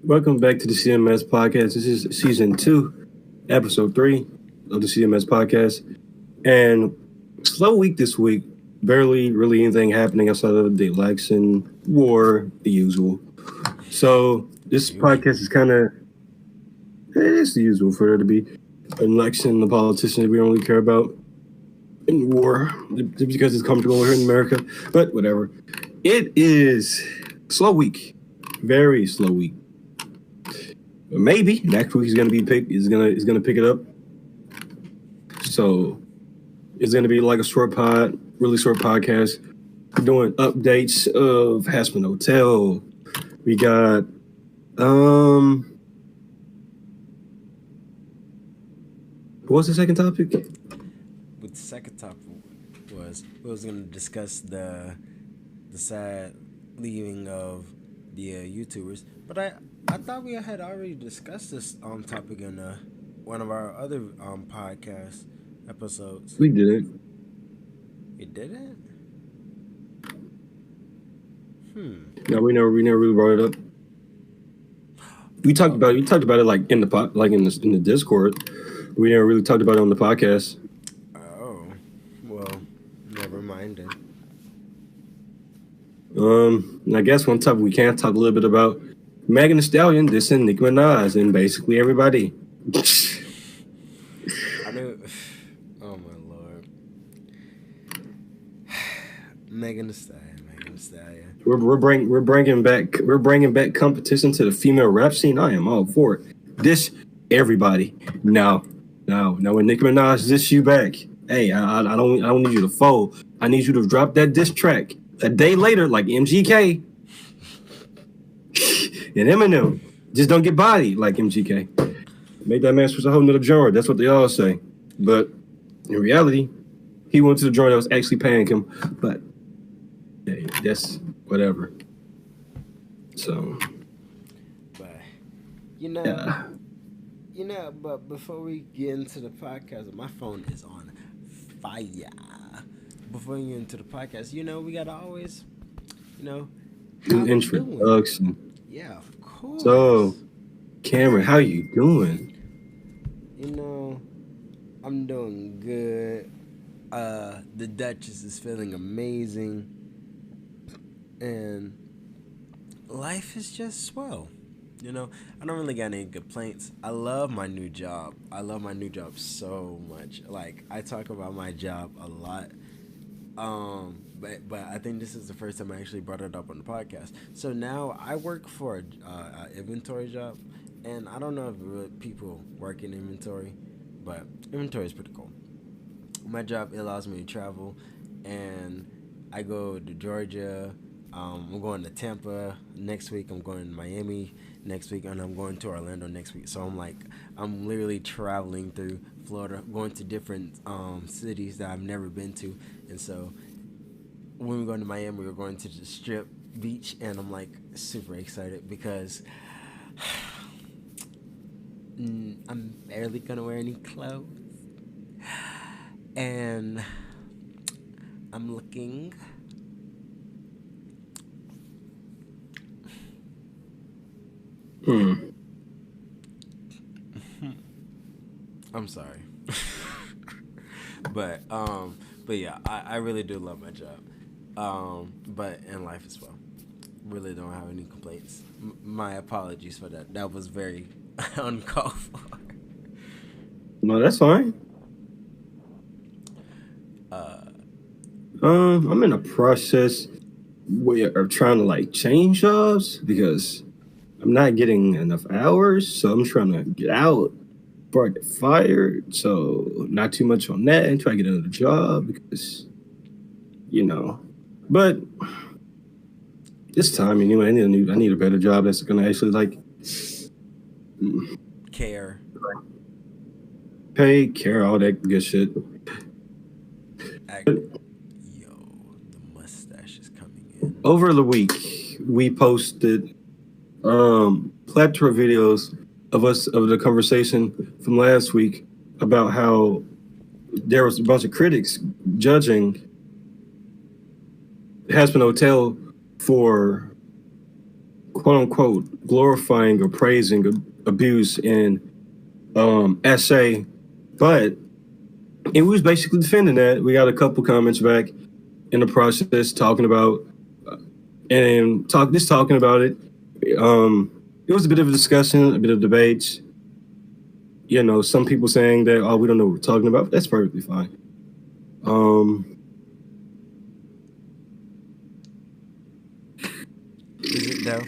Welcome back to the CMS podcast. This is season 2, episode 3 of the CMS podcast. And slow week this week. Barely really anything happening outside of the election, war, the usual. So this podcast is kind of, it's the usual for there to be an election, the politicians we don't really care about, in war, just because it's comfortable here in America. But whatever. It is slow week. Very slow week. Maybe next week is gonna pick it up. So it's gonna be like a really short podcast. We're doing updates of Hazbin Hotel. We got what's the second topic? With the second topic was we was gonna discuss the sad leaving of the YouTubers, but I thought we had already discussed this topic in one of our other podcast episodes. We didn't. You didn't? No, we never really brought it up. We talked about it like in the Discord. We never really talked about it on the podcast. Oh, well, never mind then. I guess one topic we can talk a little bit about Megan Thee Stallion dissing Nicki Minaj and basically everybody. I knew. Oh my lord, Megan Thee Stallion. We're bringing back competition to the female rap scene. I am all for it. Diss everybody. No. When Nicki Minaj diss you back, hey, I don't need you to fold. I need you to drop that diss track a day later, like MGK and Eminem. Just don't get bodied like MGK. Make that man switch a whole nother genre. That's what they all say. But in reality, he went to the joint that was actually paying him. But hey, that's whatever. So, but but before we get into the podcast, my phone is on fire. Before we get into the podcast, we gotta always, do introduction. Yeah, of course. So, Cameron, how you doing? I'm doing good. The Duchess is feeling amazing. And life is just swell. I don't really got any complaints. I love my new job. I love my new job so much. Like, I talk about my job a lot. But I think this is the first time I actually brought it up on the podcast. So now I work for an inventory job, and I don't know if people work in inventory, but inventory is pretty cool. My job allows me to travel, and I go to Georgia. I'm going to Tampa next week. I'm going to Miami next week, and I'm going to Orlando next week. So I'm literally traveling through Florida, going to different cities that I've never been to. And so when we're going to Miami, we're going to the Strip beach, and I'm like super excited because I'm barely gonna wear any clothes, and I'm looking. I'm sorry. but yeah, I really do love my job. But in life as well. Really don't have any complaints. My apologies for that. That was very uncalled for. No, that's fine. I'm in a process of trying to change jobs because I'm not getting enough hours, so I'm trying to get out before I get fired. So not too much on that and try to get another job because, But this time, I need a better job that's gonna actually care, pay, care, all that good shit. The mustache is coming in. Over the week, we posted plethora videos of the conversation from last week about how there was a bunch of critics judging Hazbin Hotel for quote unquote glorifying or praising abuse in essay, but it was basically defending that. We got a couple comments back in the process talking about talking about it. It was a bit of a discussion, a bit of debates. You know, some people saying that, oh, we don't know what we're talking about. That's perfectly fine. Is it though?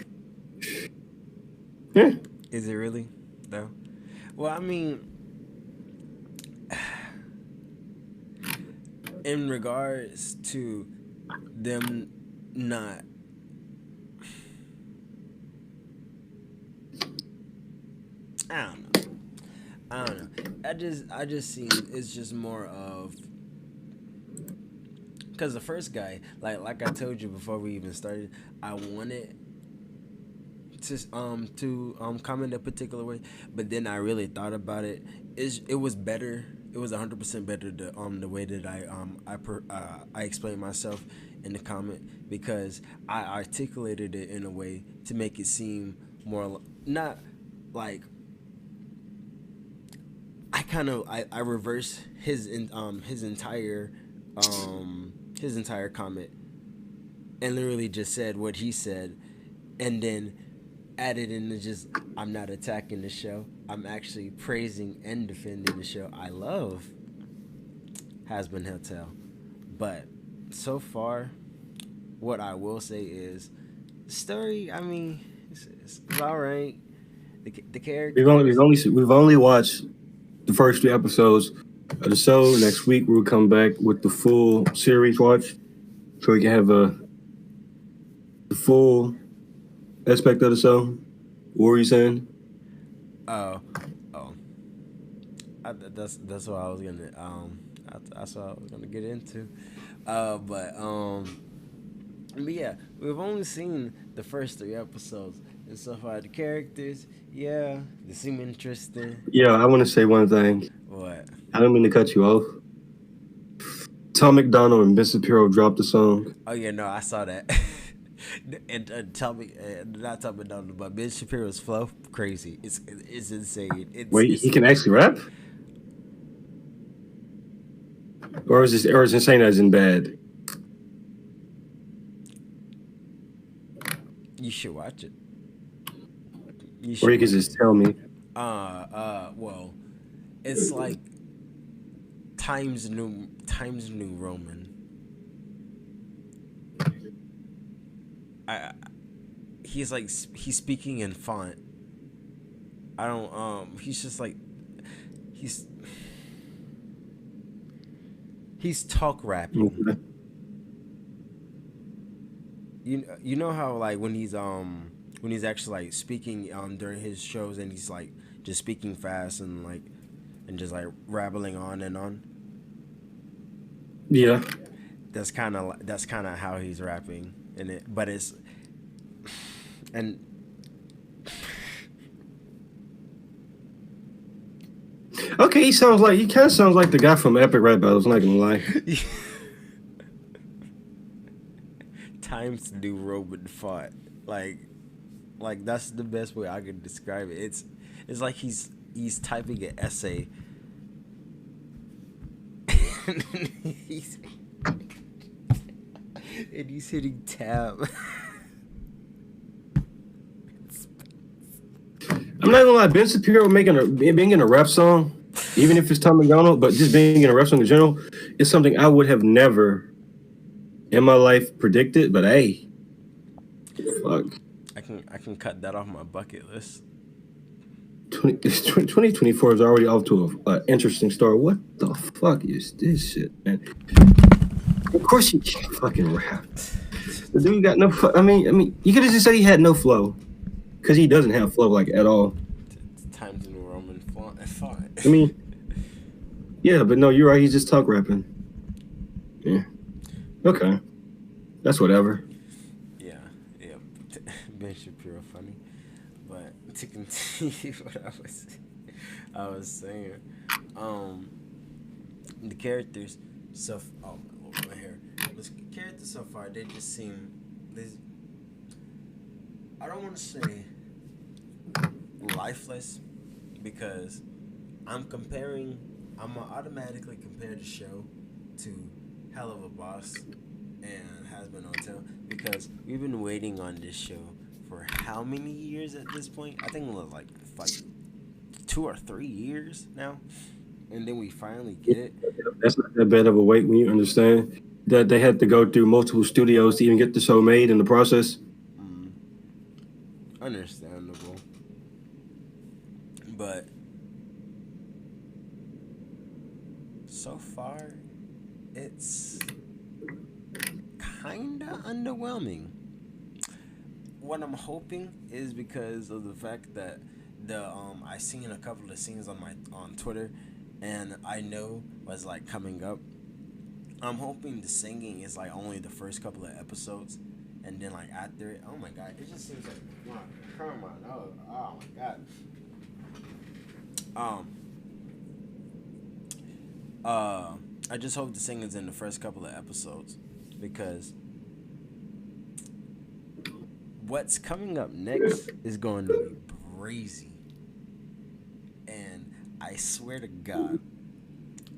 Yeah. Is it really though? Well, I mean, in regards to them not, I don't know. I don't know. I just seen it's just more of because the first guy, like I told you before we even started, I wanted to comment a particular way, but then I really thought about it. It was better. It was 100% better the way that I explained myself in the comment because I articulated it in a way to make it seem more not like I reversed his entire comment and literally just said what he said and then added in the just I'm not attacking the show. I'm actually praising and defending the show. I love Hasbin Hotel. But so far what I will say is story, I mean, it's all right. The character We've only watched the first 3 episodes of the show. Next week we'll come back with the full series watch, so we can have the full aspect of the show. What were you saying? oh oh that's what I was gonna that's what I was gonna get into. But yeah, we've only seen the first 3 episodes, and so far the characters, yeah, they seem interesting. Yeah, I want to say one thing. What? I don't mean to cut you off. Tom McDonald and Ben Shapiro dropped the song. Oh yeah, no, I saw that. And tell me, not Tom McDonald, but Ben Shapiro's flow, crazy. It's insane. Wait, It's he can actually rap, or is insane as in bad? You should watch it. You Or should you can watch just it. tell me. Well, it's like Times New Roman. I he's speaking in font. I don't he's just like he's he's talk rapping. Okay. You know how like when he's actually like speaking during his shows and he's like just speaking fast and like and just like rambling on and on. Yeah. That's kind of how he's rapping in it, but it's and Okay, he kind of sounds like the guy from Epic Rap Battles. Not gonna lie. Times New Roman font like that's the best way I could describe it. It's like he's typing an essay. and he's and he's hitting tab. I'm not gonna lie. Ben Shapiro being in a rap song, even if it's Tom McDonald, but just being in a rap song in general, is something I would have never in my life predicted. But hey, fuck. I can cut that off my bucket list. 2024 is already off to an interesting start. What the fuck is this shit, man? Of course he can't fucking rap. The dude got no. I mean, you could have just said he had no flow, because he doesn't have flow like at all. Times New Roman font. I mean, yeah, but no, you're right. He's just talk rapping. Yeah. Okay. That's whatever. Yeah. Ben Shapiro funny, but to continue what I was saying, the characters my hair. The characters so far they just seem I don't want to say lifeless because I'm comparing. I'm gonna automatically compare the show to Hell of a Boss and Hazbin Hotel because we've been waiting on this show for how many years at this point? I think it was like 2 or 3 years now, and then we finally get it. That's not that bad of a wait when you understand that they had to go through multiple studios to even get the show made in the process. Mm, understandable, but so far it's kinda underwhelming. What I'm hoping is because of the fact that the I seen a couple of scenes on my on Twitter, and I know what's like coming up. I'm hoping the singing is like only the first couple of episodes, and then like after it, oh my god, it just seems like come on, oh my god. Um, uh, I just hope the singing's in the first couple of episodes because what's coming up next is going to be crazy. And I swear to God,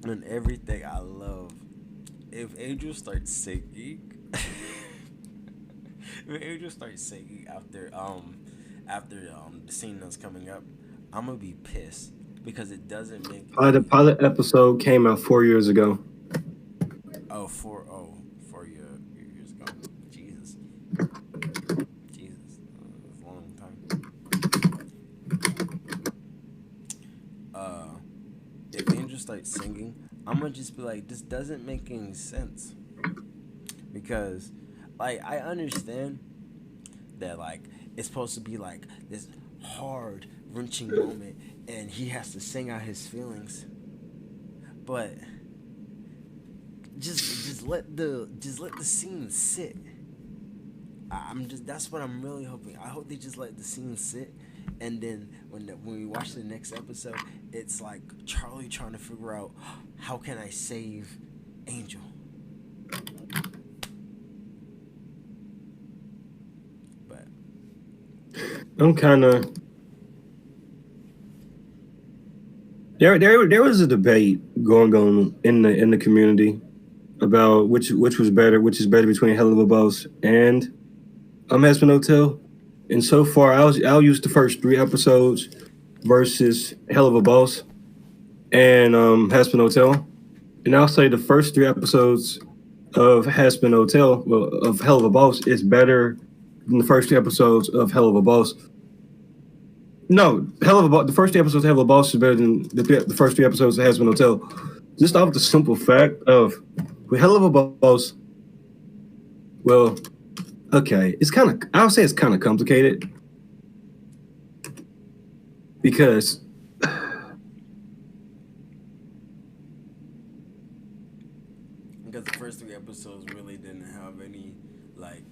on everything I love, if Angel starts singing, if Angel starts singing after the scene that's coming up, I'm gonna be pissed because it doesn't make The any. pilot episode came out 4 years ago. Oh, 4 years ago. Jesus, Jesus, that's a long time. Uh, if Angel starts singing, I'm gonna just be like, this doesn't make any sense because, like, I understand that like it's supposed to be like this hard, wrenching moment, and he has to sing out his feelings, but just let the scene sit. I'm just that's what I'm really hoping. I hope they just let the scene sit, and then when we watch the next episode, it's like Charlie trying to figure out how can I save Angel. But I'm kind of there was a debate going on in the community about which was better, which is better between Hell of a Boss and Hasbin Hotel. And so far, I'll use the first 3 episodes versus Hell of a Boss and Hasbin Hotel, and I'll say the first 3 episodes of Hasbin Hotel, well, of Hell of a Boss, is better than the first 2 episodes of Hell of a Boss. No, Hell of a Boss. The first 2 episodes of Hell of a Boss is better than the first 3 episodes of Hasbin Hotel. Just off the simple fact of with Hell of a Boss. Well, okay, it's kind of I'll say it's kind of complicated because because the first 3 episodes really didn't have any like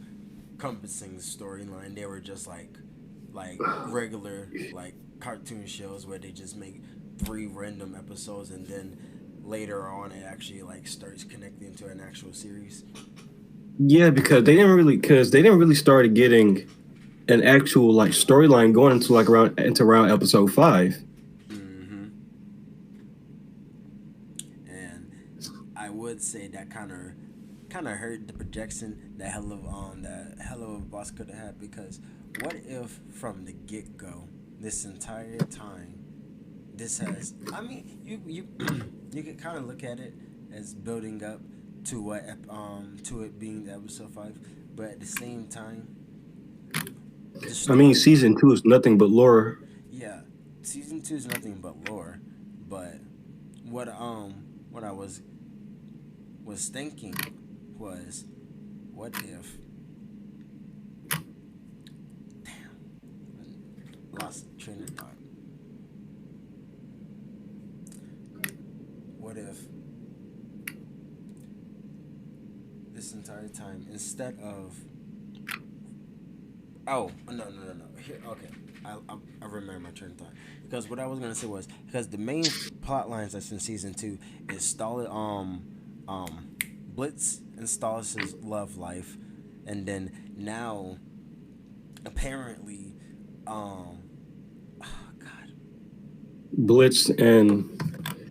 compassing storyline. They were just like regular like cartoon shows where they just make 3 random episodes, and then later on it actually like starts connecting to an actual series. yeah, because they didn't really start getting an actual like storyline going into like around episode 5. Hmm. And I would say that kind of hurt the projection that Hello Boss could have had, because what if from the get go this entire time this has, I mean, you you could kind of look at it as building up to to it being episode 5, but at the same time the I mean, story. season 2 is nothing but lore. Yeah, season 2 is nothing but lore, but what I was thinking was, what if, I lost train of thought. What if this entire time, instead of, oh, no, here, okay, I remember my train of thought, because what I was gonna say was, because the main plot lines that's in season 2 is um Blitz and Stallis's love life, and then now apparently, oh God, Blitz and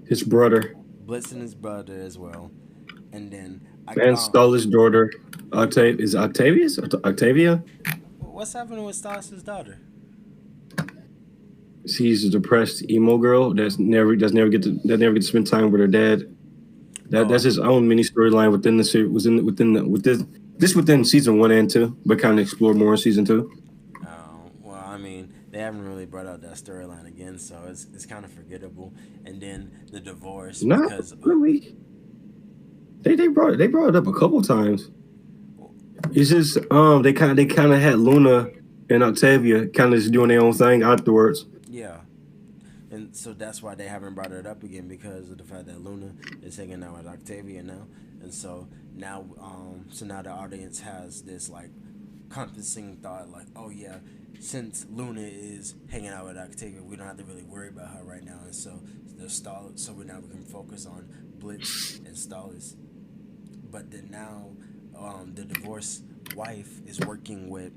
his brother, Blitz and his brother as well, and then and Stalin's daughter, Octavius? Octavia? what's happening with Stas's daughter? She's a depressed emo girl that never get to spend time with her dad. That's Oh, his own mini storyline within the series, with this within season 1 and 2, but kind of explore more in season 2. well, I mean, they haven't really brought out that storyline again, so it's kind of forgettable. And then the divorce Not because really. They brought it up a couple times. It's just they kind of had Luna and Octavia kind of just doing their own thing afterwards. yeah, and so that's why they haven't brought it up again because of the fact that Luna is hanging out with Octavia now, and so now the audience has this like compassing thought like, oh yeah, since Luna is hanging out with Octavia, we don't have to really worry about her right now, and so so we can focus on Blitz and Stalis. But then now, the divorced wife is working with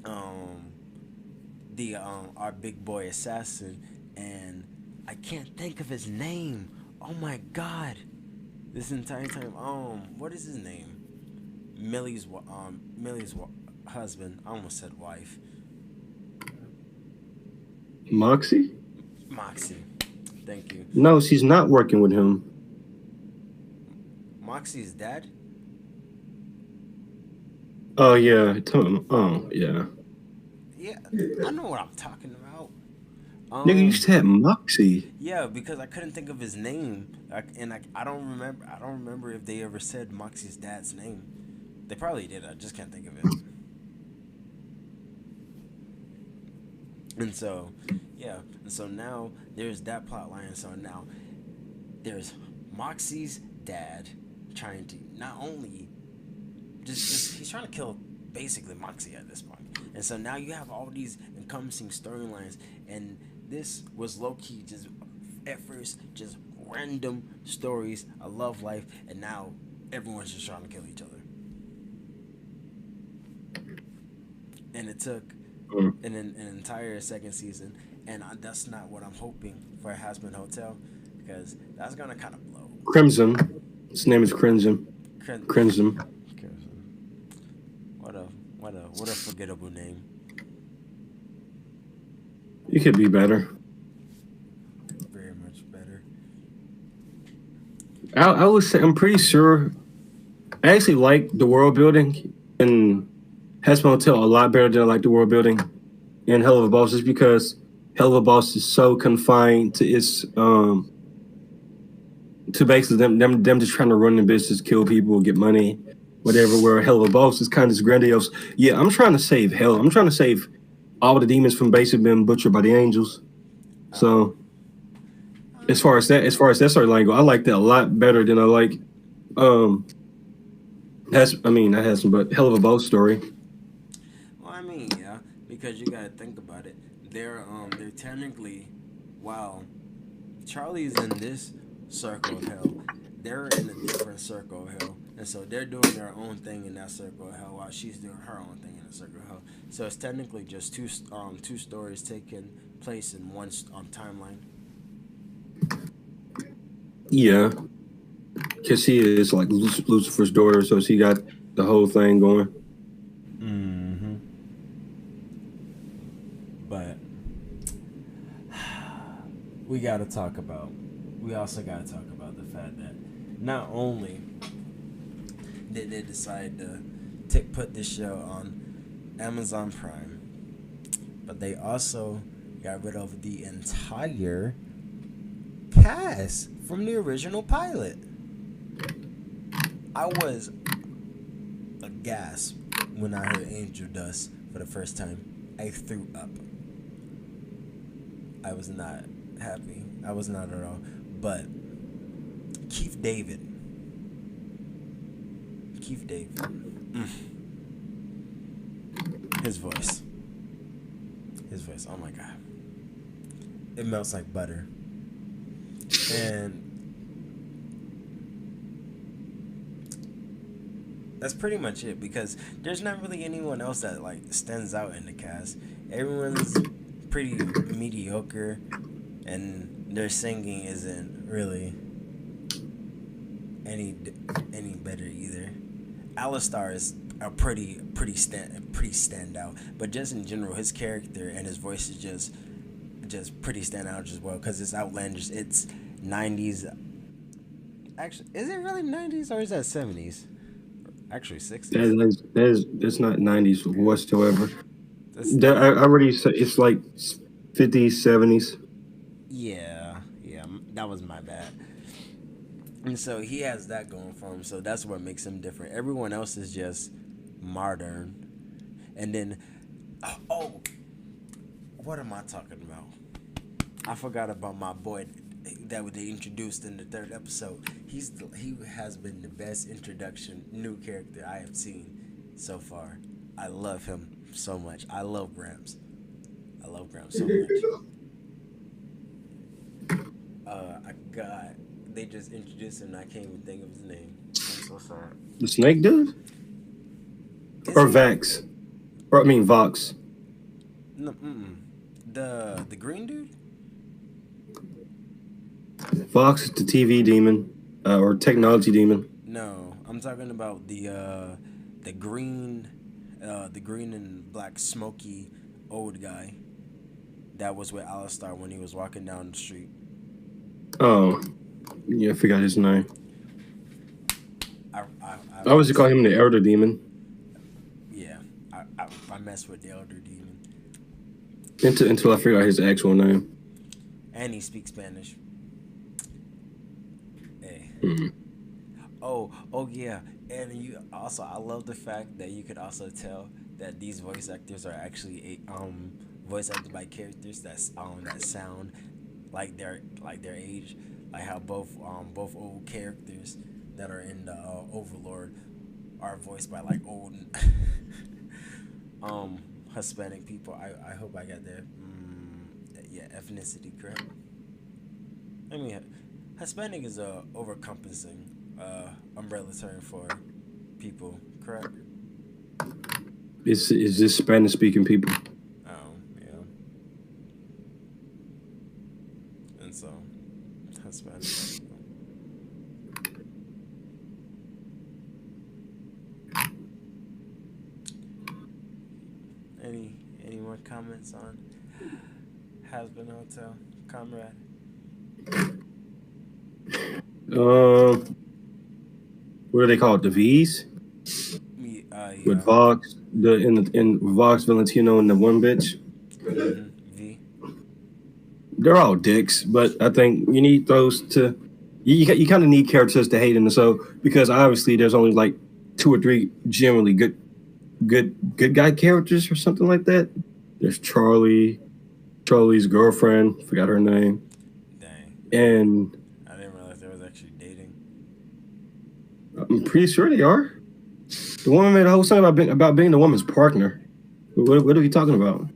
um the our big boy assassin, and I can't think of his name. Oh my god! This entire time, what is his name? Millie's husband. I almost said wife. Moxie? Moxie. Thank you. No, she's not working with him. Moxie's dad. Oh yeah, oh yeah. Yeah, I know what I'm talking about. Nigga, you Um, said Moxie. yeah, because I couldn't think of his name, I don't remember. I don't remember if they ever said Moxie's dad's name. They probably did. I just can't think of it. And so, yeah. And so now there's that plot line. So now there's Moxie's dad trying to not only just he's trying to kill basically Moxie at this point. And so now you have all these encompassing storylines, and this was low key just at first just random stories, a love life, and now everyone's just trying to kill each other. And it took Mm. an entire second season, and that's not what I'm hoping for Hasbin Hotel, because that's gonna kind of blow. Crimson. His name is Crimson. Crim- Crimson. What a what a forgettable name. You could be better. Very much better. I would say I'm pretty sure. I actually like the world building in Hazbin Hotel a lot better than I like the world building in Hellva Boss, just because Hellva Boss is so confined to its to basically them just trying to run the business, kill people, get money, whatever. Where Hellva Boss is kind of this grandiose. Yeah, I'm trying to save hell. I'm trying to save all the demons from basically being butchered by the angels. Um, So as far as that storyline go, I like that a lot better than I like um that has some but Hell of a Boss story. well, I mean, yeah, because you gotta think about it. They're technically, while Charlie's in this circle of hell, they're in a different circle of hell, and so they're doing their own thing in that circle of hell while she's doing her own thing in the circle of hell. So it's technically just two stories taking place in one timeline. Yeah, because she is like Lucifer's daughter, so she got the whole thing going. Mm-hmm. But we gotta talk about. We also gotta talk about the fact that not only did they decide to put this show on Amazon Prime, but they also got rid of the entire cast from the original pilot. I was aghast when I heard Angel Dust for the first time. I threw up. I was not happy. I was not at all. But Keith David. Mm. His voice. Oh my god. It melts like butter. And That's pretty much it because there's not really anyone else that like stands out in the cast. Everyone's pretty mediocre, and their singing isn't really any any better either. Alistar is a pretty standout, but just in general, his character and his voice is just pretty standout as well because it's outlandish. It's 90s. Actually, is it really 90s or is that 70s? Actually, 60s. That's not 90s whatsoever. That's, I already said it's like 50s, 70s. yeah, yeah, that was my bad. And so he has that going for him. So that's what makes him different. Everyone else is just modern. And then, oh, what am I talking about? I forgot about my boy that they introduced in the third episode. He has been the best introduction new character I have seen so far. I love him so much. I love Gramps. I love Gramps so much. They just introduced him and I can't even think of his name. I'm so sorry. The snake dude? Or Vax? Or I mean Vox. No, the green dude? Vox is the TV demon, or technology demon. No, I'm talking about the green and black smoky old guy that was with Alistar when he was walking down the street. Oh, yeah, I forgot his name. I always call him the elder demon. Yeah, I mess with the elder demon. Until I figure out his actual name. And he speaks Spanish. Hey. Mm-hmm. Oh yeah, and I love the fact that you could also tell that these voice actors are actually voice acted by characters that sound like their age, like how both old characters that are in the Overlord are voiced by like old Hispanic people. I hope I got their ethnicity correct. I mean, Hispanic is a overencompassing umbrella term for people, correct? Is this Spanish speaking people? Yeah. And so Hispanic. Any more comments on Hasbin Hotel, comrade? What are they called? The V's? Yeah. With Vox, in Vox, Valentino, and the one bitch. V. They're all dicks, but I think you need those to. You kind of need characters to hate in the show because obviously there's only like 2 or 3 generally good guy characters or something like that. There's Charlie's girlfriend, forgot her name. Dang. And I didn't realize they was actually dating. I'm pretty sure they are. The woman made a whole song about being the woman's partner. What are we talking about?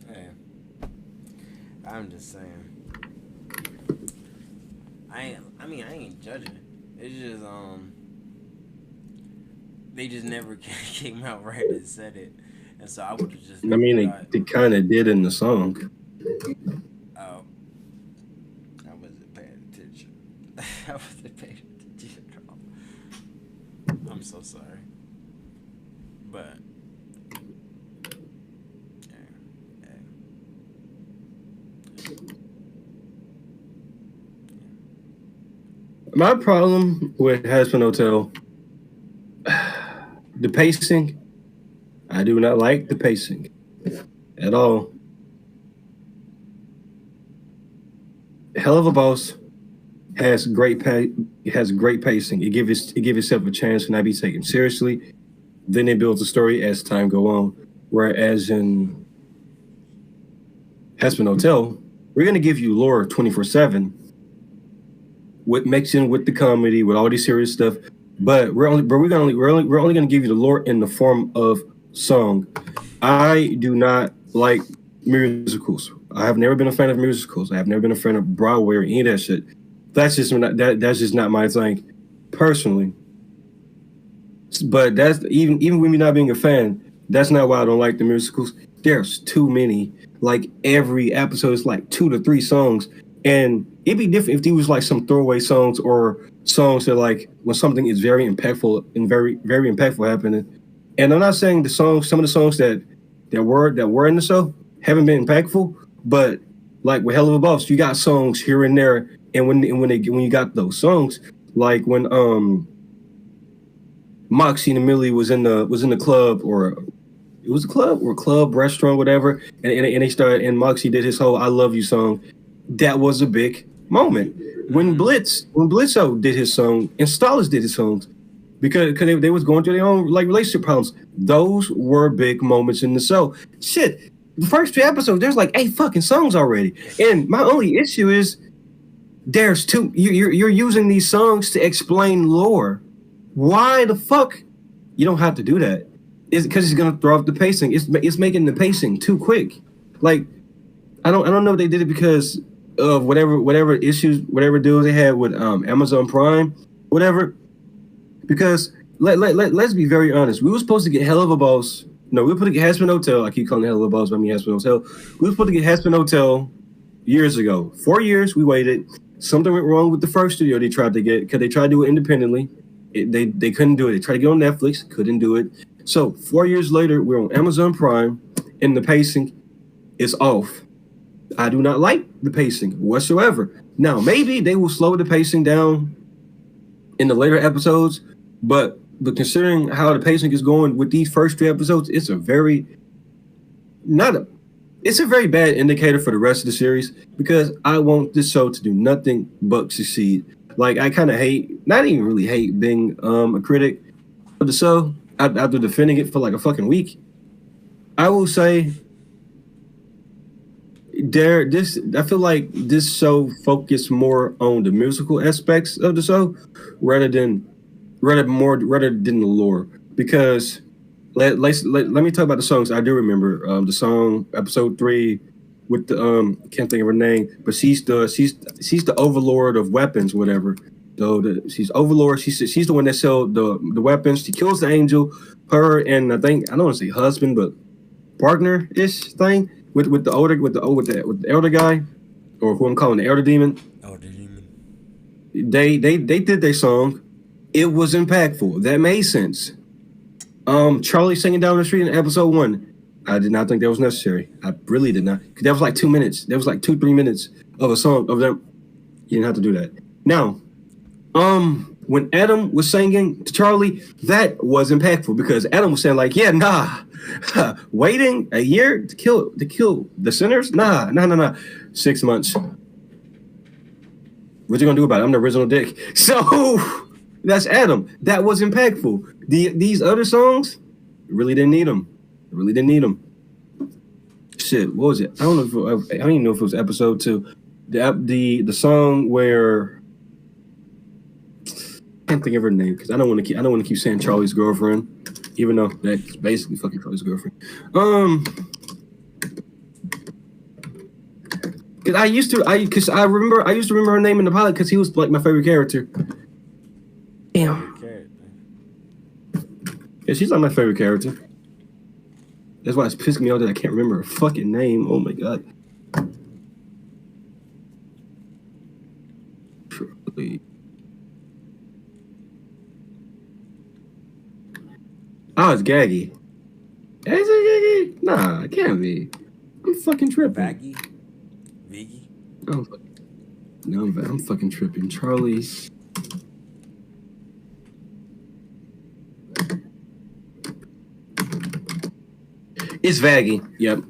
Hey, I'm just saying. I ain't judging. It's just they just never came out right and said it, and so I would have just. I mean, they kind of did in the song. Oh, I wasn't paying attention. I wasn't paying attention at all. I'm so sorry, but yeah. My problem with Hazbin Hotel, the pacing. I do not like the pacing at all. Hellva Boss has great pacing. It gives itself a chance to not be taken seriously. Then it builds a story as time go on. Whereas in Hazbin Hotel, we're gonna give you lore 24/7, with mixing with the comedy, with all these serious stuff. But we're only gonna give you the lore in the form of song. I do not like musicals. I have never been a fan of musicals. I have never been a fan of Broadway or any of that shit. That's just not my thing. personally. But that's even with me not being a fan, that's not why I don't like the musicals. There's too many. Like every episode is like 2 to 3 songs, and it'd be different if there was like some throwaway songs or songs that like when something is very impactful and very impactful happening. And I'm not saying the songs, some of the songs that were in the show haven't been impactful, but like with Hell of a Boss, you got songs here and there, and when you got those songs, like when Moxie and Millie was in the club, or it was a club or club restaurant, whatever, and they started, and Moxie did his whole "I Love You" song. That was a big moment. When Blitzo did his song and Stallers did his songs, because they was going through their own like relationship problems. Those were big moments in the show. Shit, the first 2 episodes, there's like 8 fucking songs already, and my only issue is there's two. You're using these songs to explain lore. Why the fuck? You don't have to do that. It's because it's gonna throw off the pacing. It's making the pacing too quick. Like I don't know if they did it because of whatever issues, whatever deals they had with Amazon Prime, whatever. Because let's be very honest. We were supposed to get Hell of a Boss. No, we were supposed to get Hasbin Hotel. I keep calling it Hell of a Boss, but I mean Hasbin Hotel. We were supposed to get Hasbin Hotel years ago. 4 years we waited. Something went wrong with the first studio they tried to get, because they tried to do it independently. They couldn't do it. They tried to get on Netflix, couldn't do it. So 4 years later, we're on Amazon Prime, and the pacing is off. I do not like the pacing whatsoever. Now, maybe they will slow the pacing down in the later episodes, but considering how the pacing is going with these first 3 episodes, it's a very bad indicator for the rest of the series, because I want this show to do nothing but succeed. Like, I kind of hate, not even really hate being a critic of the show after defending it for like a fucking week. I will say I feel like this show focused more on the musical aspects of the show rather than the lore. Because let me talk about the songs. I do remember the song episode 3 with the can't think of her name, but she's the overlord of weapons, whatever. So she's overlord. She's the one that sold the weapons. She kills the angel. Her and I don't want to say husband, but partner ish thing with the elder guy, or who I'm calling the elder demon. Elder demon. They did their song. It was impactful. That made sense. Charlie singing down the street in episode 1. I did not think that was necessary. I really did not. Because that was like 2 minutes. That was like 2-3 minutes of a song of them. You didn't have to do that. Now, when Adam was singing to Charlie, that was impactful, because Adam was saying like, yeah, nah, waiting a year to kill the sinners? Nah. 6 months. What you gonna do about it? I'm the original dick. So that's Adam. That was impactful. These other songs, really didn't need them. Shit, what was it? I don't even know if it was episode 2. The song where I can't think of her name, because I don't want to keep saying Charlie's girlfriend, even though that's basically fucking Charlie's girlfriend. Because I used to remember her name in the pilot, because he was like my favorite character. Damn. Yeah, she's like my favorite character. That's why it's pissing me off that I can't remember her fucking name. Oh my god. Oh, it's Gaggy. Is it Gaggy? Nah, it can't be. I'm fucking tripping. Viggy? No, I'm fucking tripping. Charlie. It's Vaggy. Yep.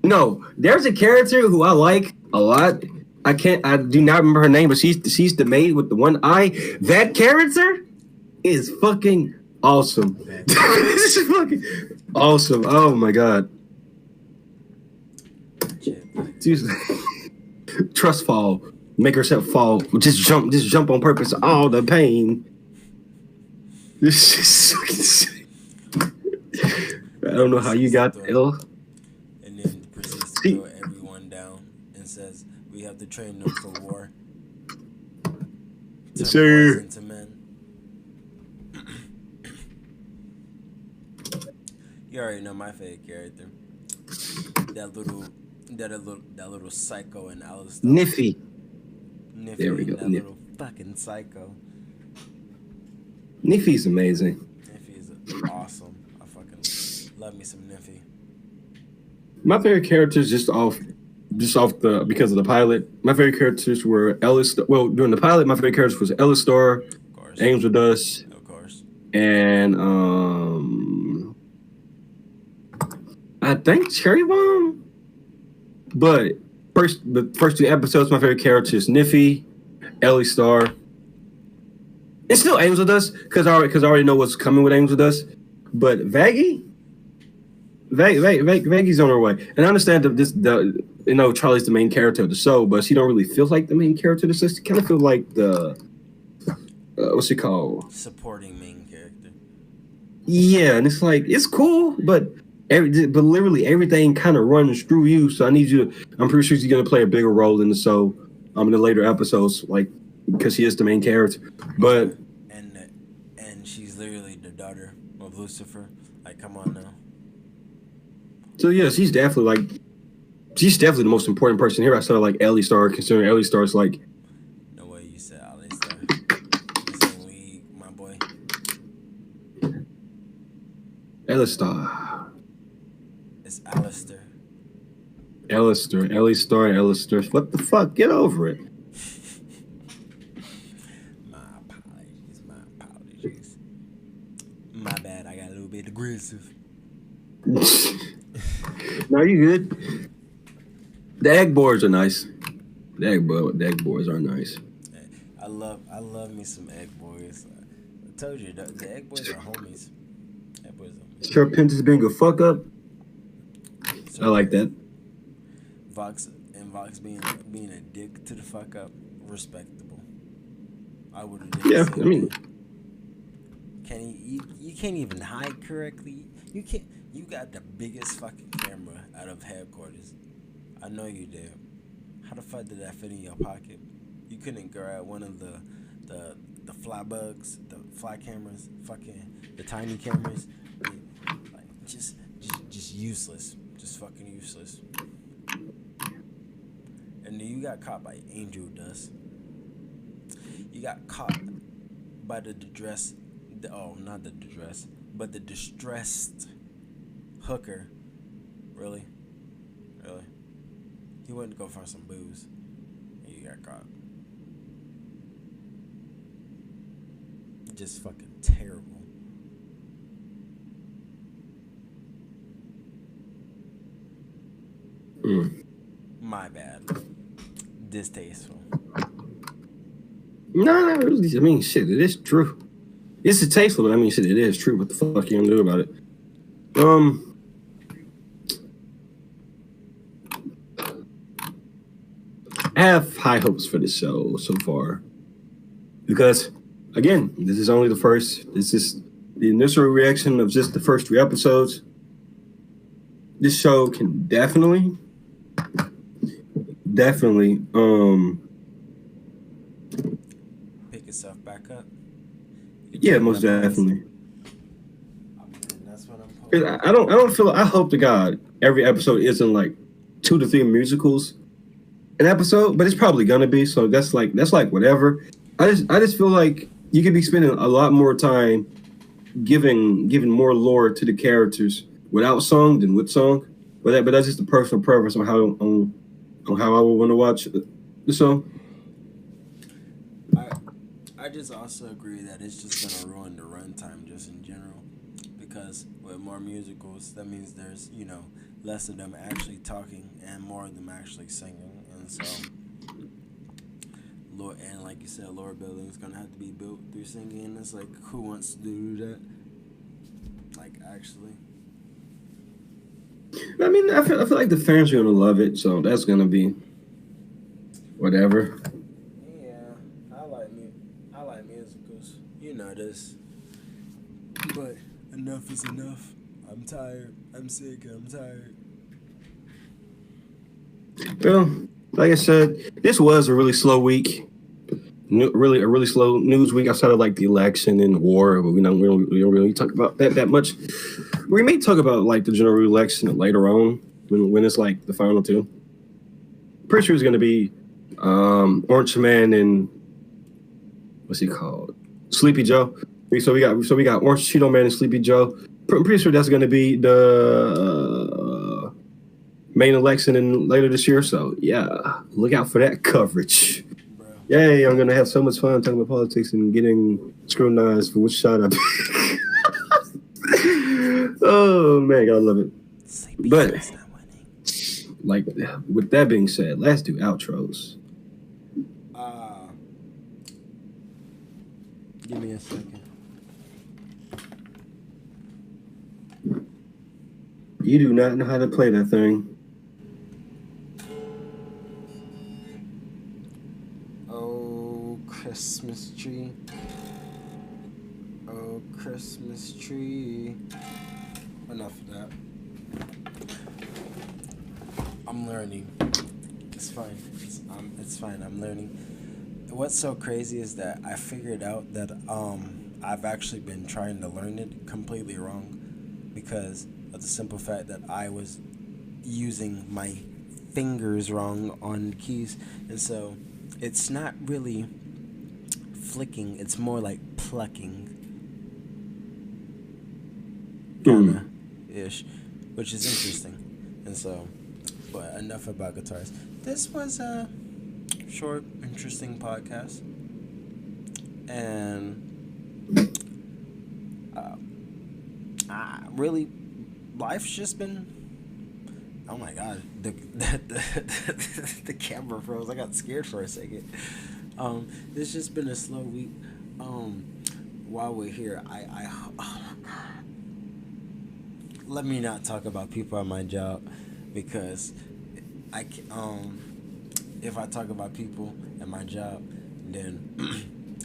No, there's a character who I like a lot. I do not remember her name, but she's the maid with the one eye. That character is fucking awesome. This is fucking awesome. Oh my god. Trust fall. Make herself fall. Just jump on purpose. All the pain. This is fucking insane. I don't know how you got ill. And then proceeds to throw everyone down and says, we have to train them for war. Yes, sir. Into men. You already know my favorite character. That little, that little psycho in Alistar. Niffy. There we Niffy go. and that little fucking psycho. Niffy's amazing. Niffy is awesome. I fucking love me some Niffy. My favorite characters just off the because of the pilot. My favorite characters were Ellis. Well, during the pilot, my favorite characters was Ellistar, Of course. Angel Dust, Of course. and I think Cherry Bomb. But the first two episodes, my favorite characters Niffy, Ellistar, and still Angel Dust because I already know what's coming with Angel Dust. But Vaggy's on her way, and I understand that Charlie's the main character of the show, but she don't really feel like the main character of the show. She kind of feel like the what's she called? Supporting main character. Yeah, and it's like it's cool, but literally everything kind of runs through you. So I need you. I'm pretty sure she's gonna play a bigger role in the show, in the later episodes, like because she is the main character. But and she's literally the daughter of Lucifer. Like, come on now. so yeah, she's definitely the most important person here. I saw like Ellie Star, considering Ellie Star's like. No way you said Alistar. This ain't league, my boy. Ellistar. It's Alistair. Ellistar. What the fuck? Get over it. My apologies. My bad, I got a little bit aggressive. No, you good. The egg boards are nice. The egg boards are nice. I love me some egg boys. I told you, the egg boys are homies. Egg boys are homies. Sure, Pinterest being a fuck up. So I like that. Vox being a dick to the fuck up, respectable. I would have. Yeah, I mean, you can't even hide correctly. You can't. You got the biggest fucking camera out of headquarters. I know you did. How the fuck did that fit in your pocket? You couldn't grab one of the fly bugs, the fly cameras, fucking the tiny cameras. Like just useless. Just fucking useless. And then you got caught by Angel Dust. You got caught by the distressed hooker. Really? He went to go find some booze. And you got caught. Just fucking terrible. My bad. Distasteful. no. I mean, shit, it is true. It's distasteful, but I mean, shit, it is true. What the fuck you gonna do about it? I have high hopes for this show so far because, again, this is only the first. This is the initial reaction of just the first 3 episodes. This show can definitely, pick itself back up. yeah, most definitely. That's what I'm hoping. I don't feel. I hope to God every episode isn't like 2 to 3 musicals an episode, but it's probably gonna be. So that's like whatever. I just feel like you could be spending a lot more time giving more lore to the characters without song than with song. But that's just a personal preference on how I would want to watch the show. I just also agree that it's just gonna ruin the runtime just in general, because with more musicals, that means there's less of them actually talking and more of them actually singing, and so and like you said, lore building is gonna have to be built through singing. And it's like, who wants to do that? Like, actually. I mean, I feel like the fans are gonna love it, so that's gonna be whatever. Yeah, I like musicals. You know this. But enough is enough. I'm tired. I'm sick. I'm tired. Well, like I said, this was a really slow week. Really a really slow news week outside of like the election and the war, but we don't really talk about that much. We may talk about like the general election later on when it's like the final two. Pretty sure it's going to be Orange Man and what's he called? Sleepy Joe. So we got Orange Cheeto Man and Sleepy Joe. I'm pretty sure that's going to be the main election in later this year. So yeah, look out for that coverage. Bro. Yay! I'm gonna have so much fun talking about politics and getting scrutinized for which side I pick. Oh man, gotta love it. Sleepy But Joe's not winning. like with that being said, let's do outros. Give me a second. You do not know how to play that thing. Oh, Christmas tree. Oh, Christmas tree. Enough of that. I'm learning. It's fine. It's fine. I'm learning. What's so crazy is that I figured out that I've actually been trying to learn it completely wrong because of the simple fact that I was using my fingers wrong on keys, and so it's not really flicking, it's more like plucking, kinda ish, which is interesting. And so, but enough about guitars. This was a short, interesting podcast, and really, life's just been. Oh my god, the camera froze. I got scared for a second. It's just been a slow week. While we're here, I let me not talk about people at my job because if I talk about people at my job, then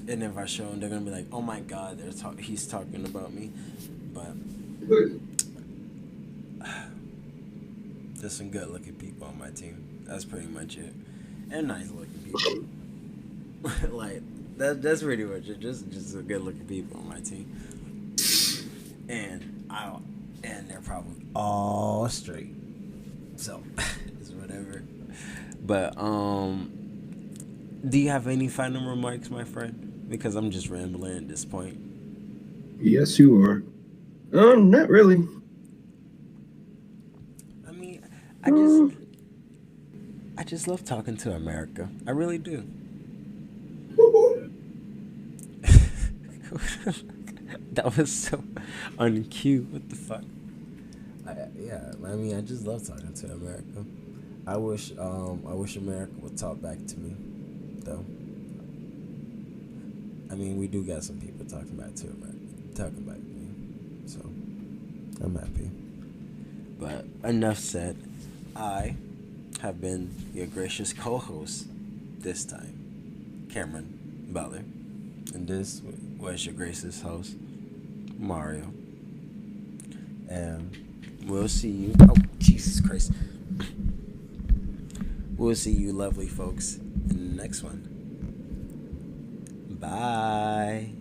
and if I show them, they're gonna be like, "Oh my god, he's talking about me," but. There's some good looking people on my team. That's pretty much it. And nice looking people. Like that's pretty much it. Just good looking people on my team. And they're probably all straight. So it's whatever. But do you have any final remarks, my friend? Because I'm just rambling at this point. Yes, you are. Not really. I just love talking to America. I really do. That was so uncute. What the fuck? I just love talking to America. I wish America would talk back to me, though. I mean, we do got some people talking back to me, so I'm happy. But enough said. I have been your gracious co-host this time, Cameron Butler, and this was your gracious host, Mario. And we'll see you. Oh, Jesus Christ. We'll see you lovely folks in the next one. Bye.